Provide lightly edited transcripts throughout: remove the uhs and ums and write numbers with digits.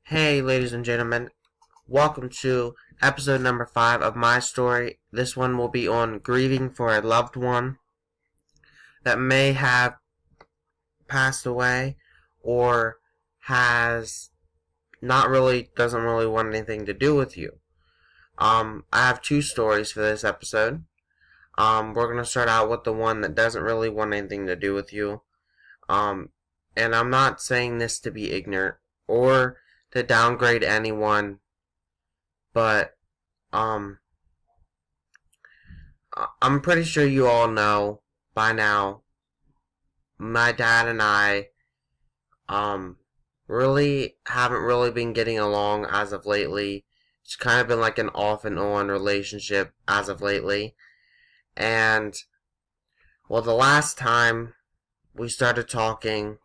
Hey, ladies and gentlemen, welcome to episode number 5 of my story. This one will be on grieving for a loved one that may have passed away or has doesn't really want anything to do with you. I have two stories for this episode. We're going to start out with the one that doesn't really want anything to do with you. Um, and I'm not saying this to be ignorant or to downgrade anyone, but um, I'm pretty sure you all know by now. My dad and I really haven't really been getting along as of lately. It's kind of been like an off and on relationship as of lately. And well, the last time we started talking,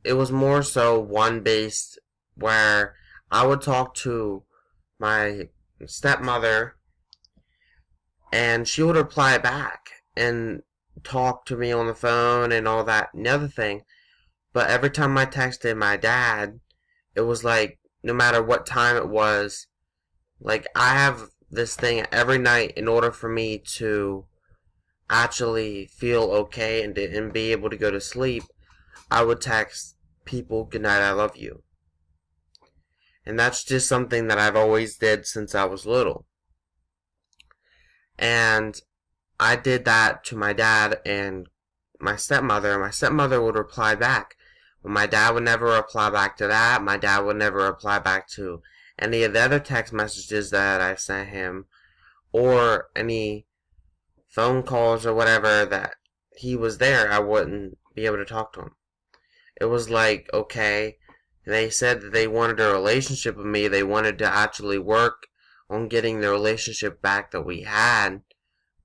it was more so one based where I would talk to my stepmother and she would reply back and talk to me on the phone and all that and the other thing. But every time I texted my dad, it was like no matter what time it was, like I have this thing every night in order for me to actually feel okay and be able to go to sleep. I would text people, "Good night, I love you." And that's just something that I've always did since I was little. And I did that to my dad and my stepmother. My stepmother would reply back. But my dad would never reply back to that. My dad would never reply back to any of the other text messages that I sent him or any phone calls or whatever that he was there. I wouldn't be able to talk to him. It was like, okay, they said that they wanted a relationship with me. They wanted to actually work on getting the relationship back that we had,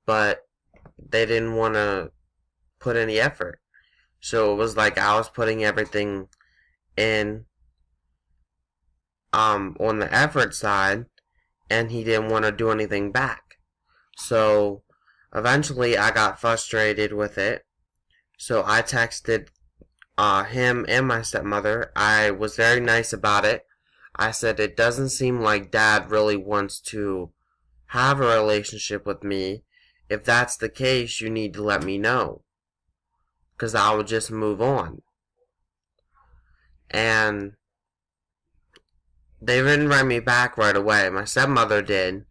but they didn't want to put any effort. So it was like I was putting everything in on the effort side, and he didn't want to do anything back. So eventually I got frustrated with it. So I texted him and my stepmother. I was very nice about it. I said it doesn't seem like Dad really wants to have a relationship with me. If that's the case, you need to let me know, because I would just move on. And they didn't write me back right away. My stepmother did,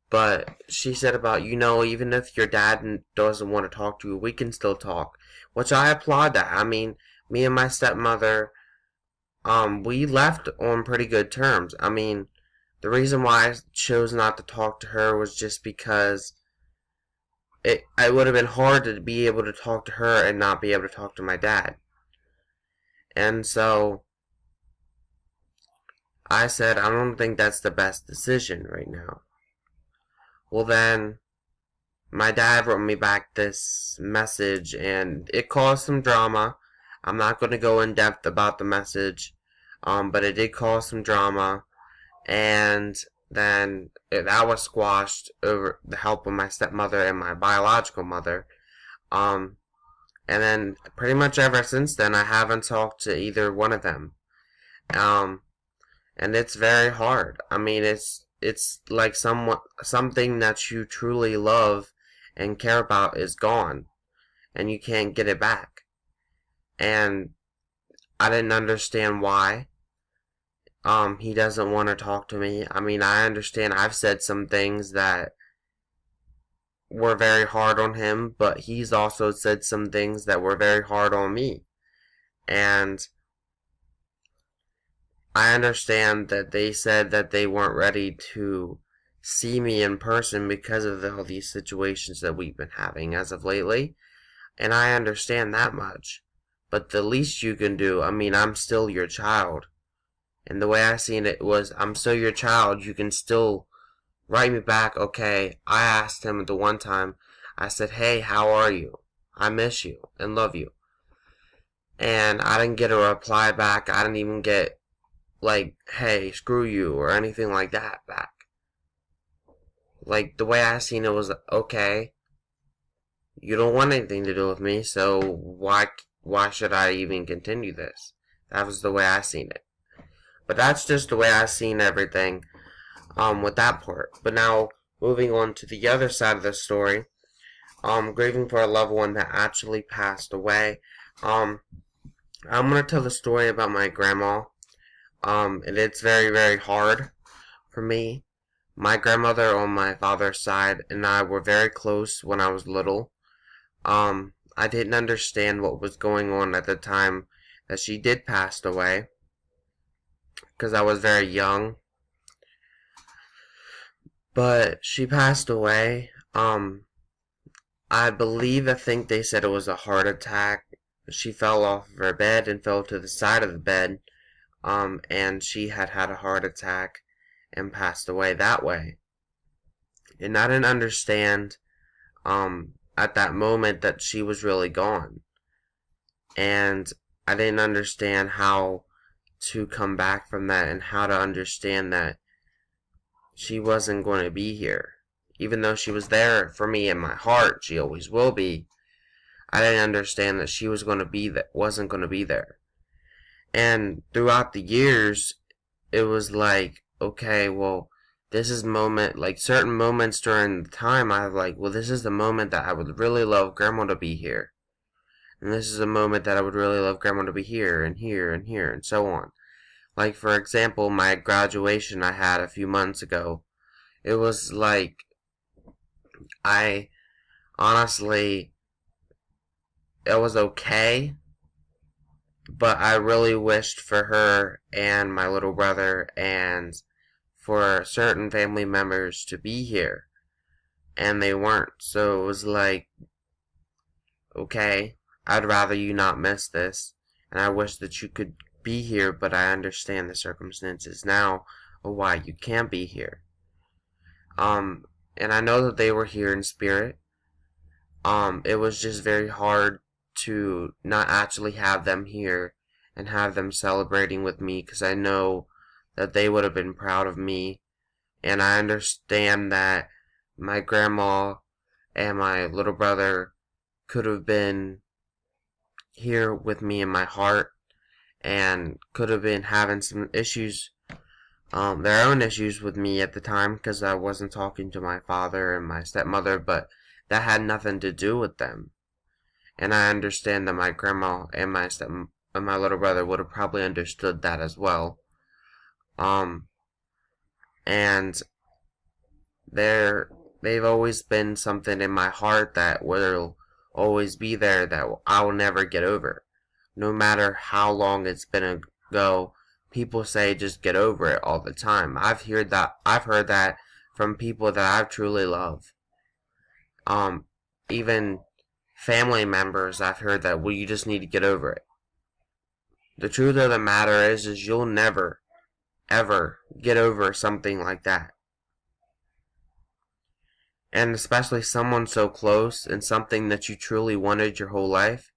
but she said about, even if your dad doesn't want to talk to you, we can still talk, which I applaud that. I mean, me and my stepmother, we left on pretty good terms. I mean, the reason why I chose not to talk to her was just because it would have been hard to be able to talk to her and not be able to talk to my dad. And so I said, I don't think that's the best decision right now. Well, then my dad wrote me back this message and it caused some drama. I'm not going to go in depth about the message, but it did cause some drama. And then that was squashed over the help of my stepmother and my biological mother. And then pretty much ever since then, I haven't talked to either one of them. And it's very hard. I mean, it's like something that you truly love and care about is gone, and you can't get it back. And I didn't understand why. He doesn't want to talk to me. I mean, I understand I've said some things that were very hard on him, but he's also said some things that were very hard on me. And I understand that they said that they weren't ready to see me in person because of all these situations that we've been having as of lately. And I understand that much. But the least you can do, I mean, I'm still your child. And the way I seen it was, I'm still your child. You can still write me back. Okay, I asked him the one time, I said, "Hey, how are you? I miss you and love you." And I didn't get a reply back. I didn't even get, like, "Hey, screw you," or anything like that back. Like, the way I seen it was, okay, you don't want anything to do with me, so why should I even continue this? That was the way I seen it. But that's just the way I seen everything with that part. But now, moving on to the other side of the story, grieving for a loved one that actually passed away. Um, I'm gonna tell the story about my grandma. And it's very, very hard for me. My grandmother on my father's side and I were very close when I was little. I didn't understand what was going on at the time that she did pass away because I was very young. But she passed away. I think they said it was a heart attack. She fell off of her bed and fell to the side of the bed. And she had had a heart attack and passed away that way. And I didn't understand, at that moment that she was really gone. And I didn't understand how to come back from that and how to understand that she wasn't going to be here. Even though she was there for me in my heart, she always will be. I didn't understand that she was going to be that wasn't going to be there. And throughout the years, it was like, okay, well, this is like certain moments during the time, I was like, well, this is the moment that I would really love Grandma to be here. And this is a moment that I would really love Grandma to be here, and here, and here, and so on. Like, for example, my graduation I had a few months ago. It was like, I honestly, it was okay, but I really wished for her and my little brother and for certain family members to be here, and they weren't. So it was like, okay, I'd rather you not miss this, and I wish that you could be here, but I understand the circumstances now of why you can't be here. And I know that they were here in spirit. It was just very hard to not actually have them here and have them celebrating with me, because I know that they would have been proud of me. And I understand that my grandma and my little brother could have been here with me in my heart and could have been having some issues, their own issues with me at the time, because I wasn't talking to my father and my stepmother, but that had nothing to do with them. And I understand that my grandma and my little brother would have probably understood that as well. And they've always been something in my heart that will always be there, that I will never get over. No matter how long it's been ago, people say just get over it all the time. I've heard that from people that I truly love. Even family members, I've heard that, well, you just need to get over it. The truth of the matter is you'll never, ever get over something like that. And especially someone so close and something that you truly wanted your whole life,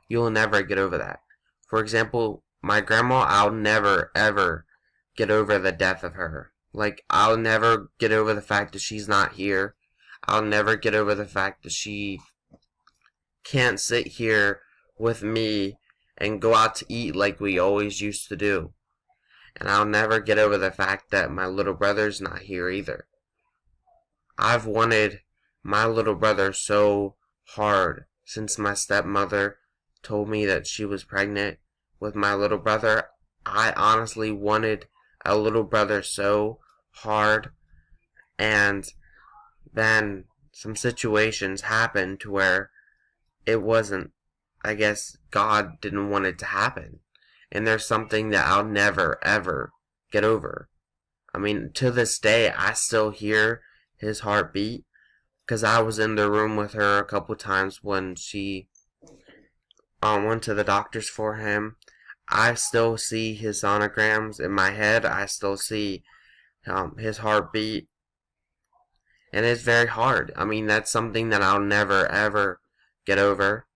you'll never get over that. For example, my grandma, I'll never, ever get over the death of her. Like, I'll never get over the fact that she's not here. I'll never get over the fact that she can't sit here with me and go out to eat like we always used to do. And I'll never get over the fact that my little brother's not here either. I've wanted my little brother so hard since my stepmother told me that she was pregnant with my little brother. I honestly wanted a little brother so hard, and then some situations happened to where it wasn't, I guess God didn't want it to happen. And there's something that I'll never, ever get over. I mean, to this day, I still hear his heartbeat, because I was in the room with her a couple times when she went to the doctors for him. I still see his sonograms in my head. I still see his heartbeat. And it's very hard. I mean, that's something that I'll never, ever get over.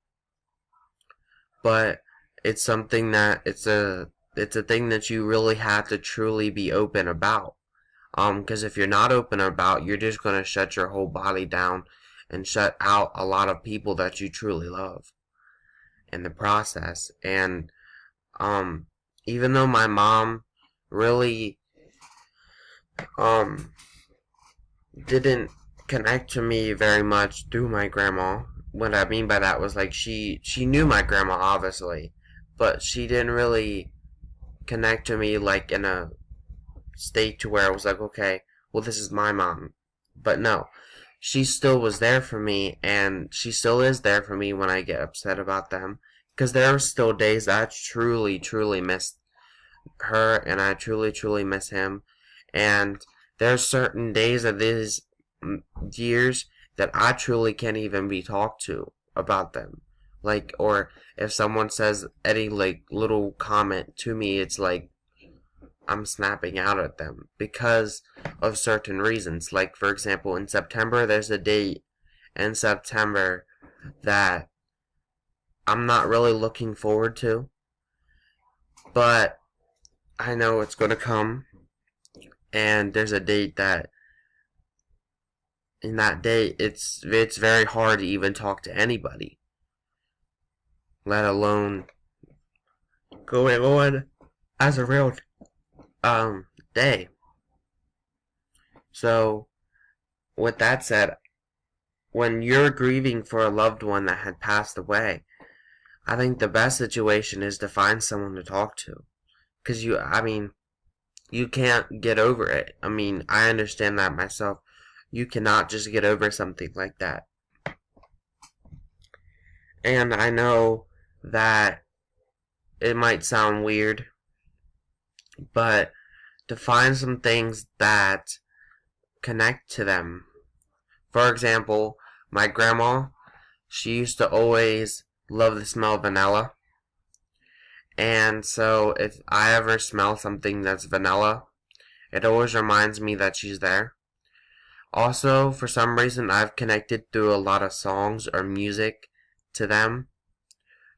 But it's something that it's a thing that you really have to truly be open about. Because if you're not open about, you're just going to shut your whole body down and shut out a lot of people that you truly love in the process. And even though my mom really um didn't connect to me very much through my grandma. What I mean by that was like she knew my grandma obviously, but she didn't really connect to me like in a state to where it was like, okay, well this is my mom. But no, she still was there for me, and she still is there for me when I get upset about them. Because there are still days that I truly, truly miss her, and I truly, truly miss him. And there's certain days of these years that I truly can't even be talked to about them. Like, or if someone says any like little comment to me, it's like I'm snapping out at them because of certain reasons. Like, for example, in September, there's a date in September that I'm not really looking forward to, but I know it's going to come. And there's a date that, in that date, it's very hard to even talk to anybody, let alone going on as a real day. So, with that said, when you're grieving for a loved one that had passed away, I think the best situation is to find someone to talk to. Because you can't get over it. I mean, I understand that myself. You cannot just get over something like that. And I know that it might sound weird, but to find some things that connect to them. For example, my grandma, she used to always love the smell of vanilla. And so if I ever smell something that's vanilla, it always reminds me that she's there. Also, for some reason, I've connected through a lot of songs or music to them.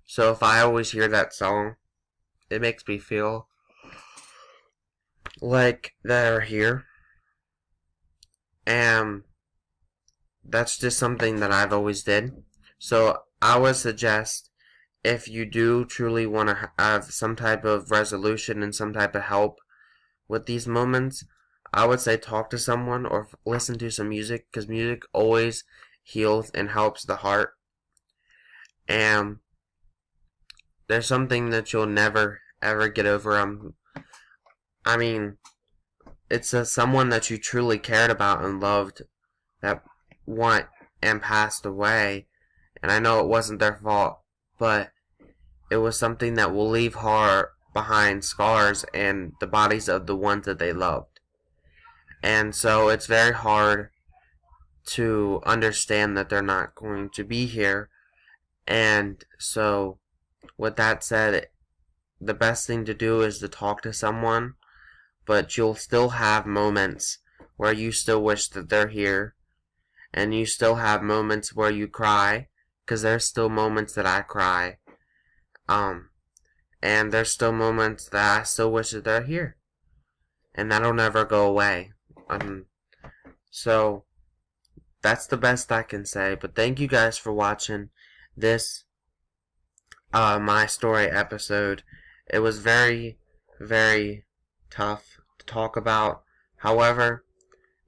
So if I always hear that song, it makes me feel like they're here. And that's just something that I've always did. So I would suggest, if you do truly want to have some type of resolution and some type of help with these moments, I would say talk to someone or listen to some music, because music always heals and helps the heart. And there's something that you'll never ever get over. I mean, it's someone that you truly cared about and loved that went and passed away. And I know it wasn't their fault, but it was something that will leave heart behind scars and the bodies of the ones that they loved. And so it's very hard to understand that they're not going to be here. And so, with that said, the best thing to do is to talk to someone, but you'll still have moments where you still wish that they're here, and you still have moments where you cry, because there's still moments that I cry. And there's still moments that I still wish that they're here. And that'll never go away. So, that's the best I can say. But thank you guys for watching this, My Story episode. It was very, very tough to talk about. However,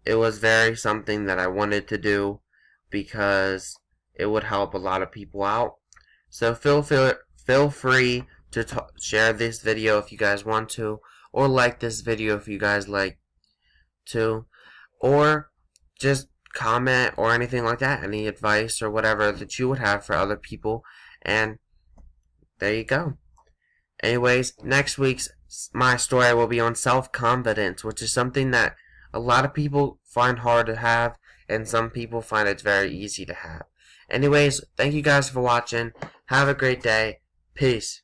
it was very something that I wanted to do because it would help a lot of people out. So feel free to share this video if you guys want to, or like this video if you guys like to, or just comment or anything like that, any advice or whatever that you would have for other people. And there you go. Anyways, next week's My Story will be on self-confidence, which is something that a lot of people find hard to have, and some people find it's very easy to have. Anyways, thank you guys for watching. Have a great day. Peace.